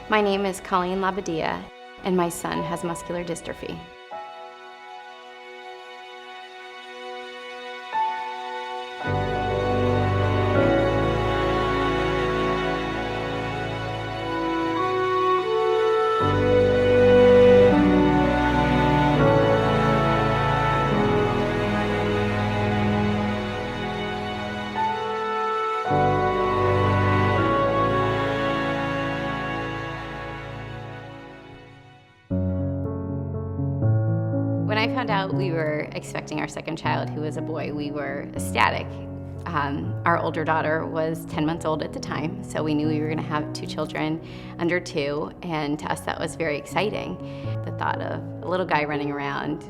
My name is Colleen Labadia, and my son has muscular dystrophy. When I found out we were expecting our second child, who was a boy, we were ecstatic. Our older daughter was 10 months old at the time, so we knew we were going to have 2 children under 2, and to us that was very exciting. The thought of a little guy running around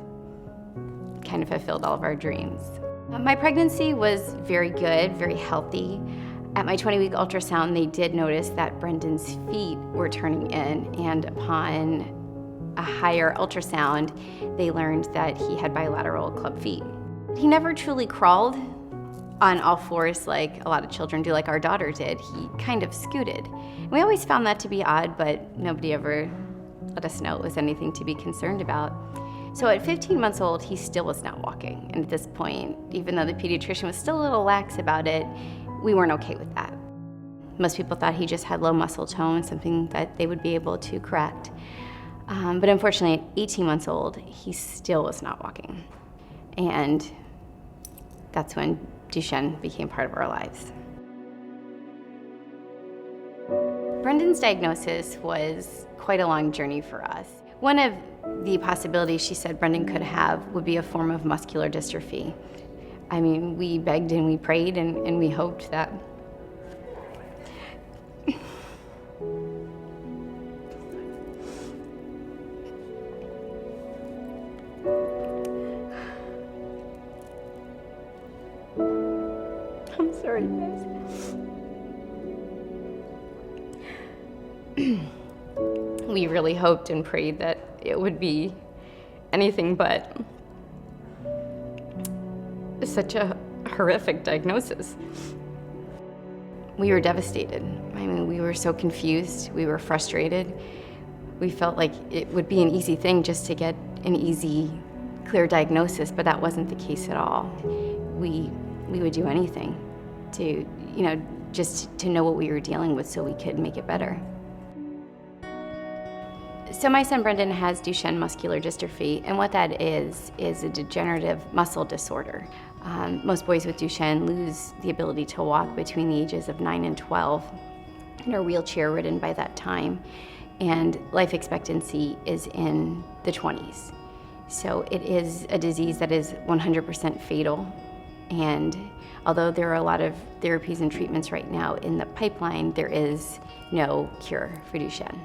kind of fulfilled all of our dreams. My pregnancy was very good, very healthy. At my 20-week ultrasound, they did notice that Brendan's feet were turning in, and upon a higher ultrasound, they learned that he had bilateral club feet. He never truly crawled on all fours like a lot of children do, like our daughter did. He kind of scooted. We always found that to be odd, but nobody ever let us know it was anything to be concerned about. So at 15 months old, he still was not walking. And at this point, even though the pediatrician was still a little lax about it, we weren't okay with that. Most people thought he just had low muscle tone, something that they would be able to correct. But unfortunately, at 18 months old, he still was not walking. And that's when Duchenne became part of our lives. Brendan's diagnosis was quite a long journey for us. One of the possibilities she said Brendan could have would be a form of muscular dystrophy. I mean, we begged and we prayed and we hoped that I'm sorry, guys. We really hoped and prayed that it would be anything but such a horrific diagnosis. We were devastated. I mean, we were so confused. We were frustrated. We felt like it would be an easy thing just to get an easy, clear diagnosis, but that wasn't the case at all. We would do anything to, just to know what we were dealing with so we could make it better. So my son Brendan has Duchenne muscular dystrophy, and what that is a degenerative muscle disorder. Most boys with Duchenne lose the ability to walk between the ages of 9 and 12 and are wheelchair-ridden by that time, and life expectancy is in the 20s. So it is a disease that is 100% fatal. And although there are a lot of therapies and treatments right now in the pipeline, there is no cure for Duchenne.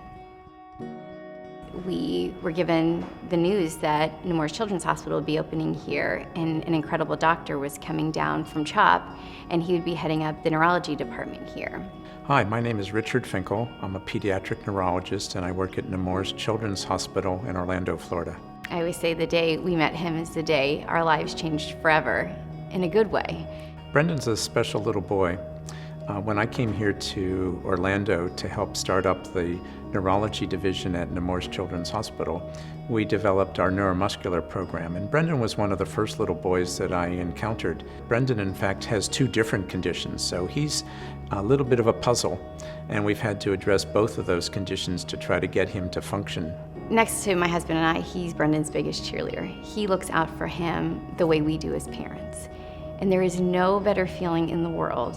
We were given the news that Nemours Children's Hospital would be opening here, and an incredible doctor was coming down from CHOP, and he would be heading up the neurology department here. Hi, my name is Richard Finkel. I'm a pediatric neurologist, and I work at Nemours Children's Hospital in Orlando, Florida. I always say the day we met him is the day our lives changed forever, in a good way. Brendan's a special little boy. When I came here to Orlando to help start up the neurology division at Nemours Children's Hospital, we developed our neuromuscular program, and Brendan was one of the first little boys that I encountered. Brendan, in fact, has 2 different conditions, so he's a little bit of a puzzle, and we've had to address both of those conditions to try to get him to function. Next to my husband and I, he's Brendan's biggest cheerleader. He looks out for him the way we do as parents. And there is no better feeling in the world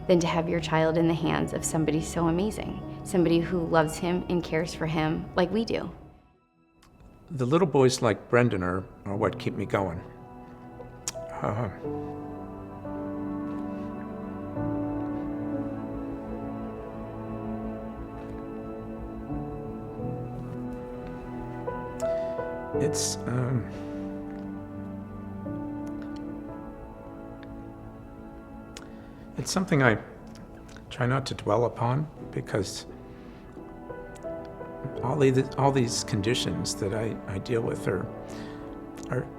than to have your child in the hands of somebody so amazing, somebody who loves him and cares for him like we do. The little boys like Brendan are what keep me going. It's something I try not to dwell upon, because all these conditions that I deal with are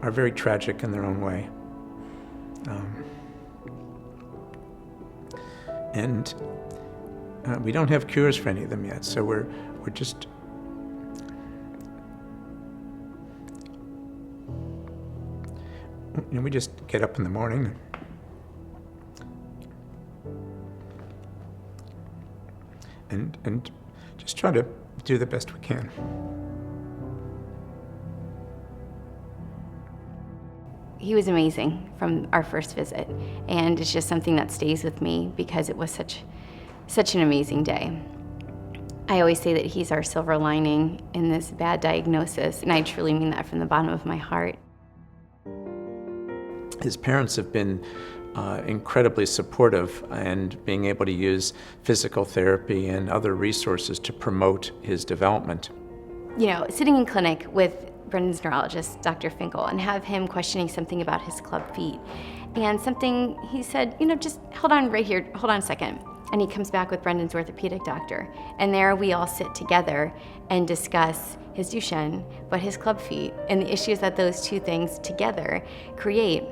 very tragic in their own way. And we don't have cures for any of them yet, so we're we're just we just get up in the morning and just try to do the best we can. He was amazing from our first visit, and it's just something that stays with me because it was such an amazing day. I always say that he's our silver lining in this bad diagnosis, and I truly mean that from the bottom of my heart. His parents have been incredibly supportive, and being able to use physical therapy and other resources to promote his development. You know, sitting in clinic with Brendan's neurologist, Dr. Finkel, and have him questioning something about his club feet. And something he said, just hold on right here, hold on a second. And he comes back with Brendan's orthopedic doctor. And there we all sit together and discuss his Duchenne, but his club feet, and the issues that those two things together create.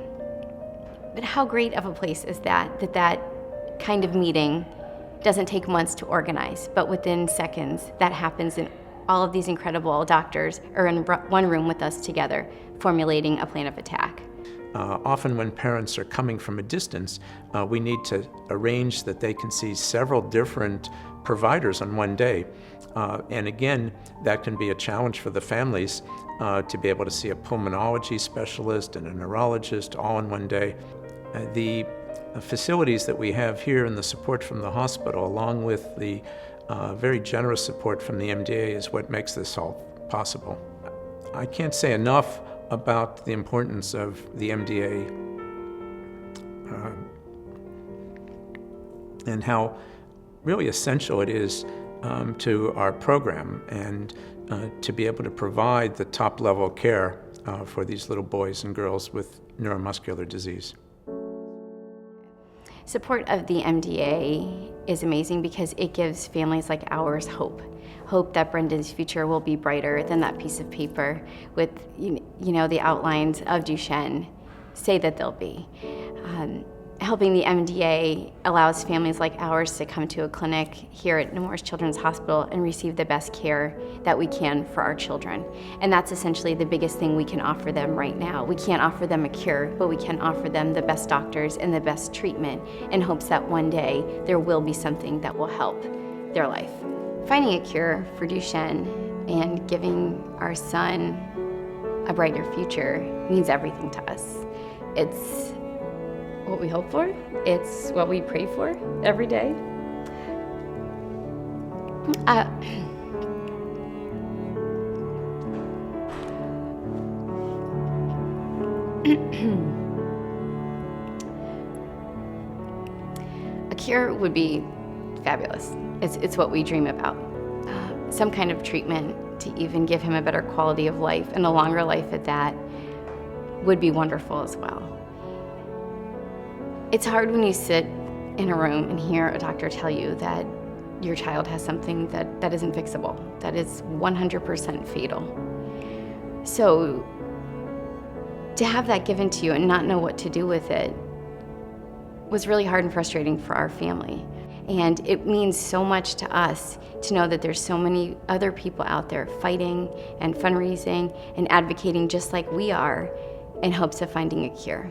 But how great of a place is that kind of meeting doesn't take months to organize, but within seconds, that happens, and all of these incredible doctors are in one room with us together, formulating a plan of attack. Often when parents are coming from a distance, we need to arrange that they can see several different providers on one day. And again, that can be a challenge for the families to be able to see a pulmonology specialist and a neurologist all in one day. The facilities that we have here and the support from the hospital, along with the very generous support from the MDA, is what makes this all possible. I can't say enough about the importance of the MDA and how really essential it is to our program, and to be able to provide the top level care for these little boys and girls with neuromuscular disease. Support of the MDA is amazing because it gives families like ours hope that Brendan's future will be brighter than that piece of paper with the outlines of Duchenne say that they'll be. Helping the MDA allows families like ours to come to a clinic here at Nemours Children's Hospital and receive the best care that we can for our children. And that's essentially the biggest thing we can offer them right now. We can't offer them a cure, but we can offer them the best doctors and the best treatment in hopes that one day there will be something that will help their life. Finding a cure for Duchenne and giving our son a brighter future means everything to us. It's what we hope for. It's what we pray for every day. A cure would be fabulous. It's what we dream about. Some kind of treatment to even give him a better quality of life, and a longer life at that, would be wonderful as well. It's hard when you sit in a room and hear a doctor tell you that your child has something that isn't fixable, that is 100% fatal. So to have that given to you and not know what to do with it was really hard and frustrating for our family. And it means so much to us to know that there's so many other people out there fighting and fundraising and advocating just like we are in hopes of finding a cure.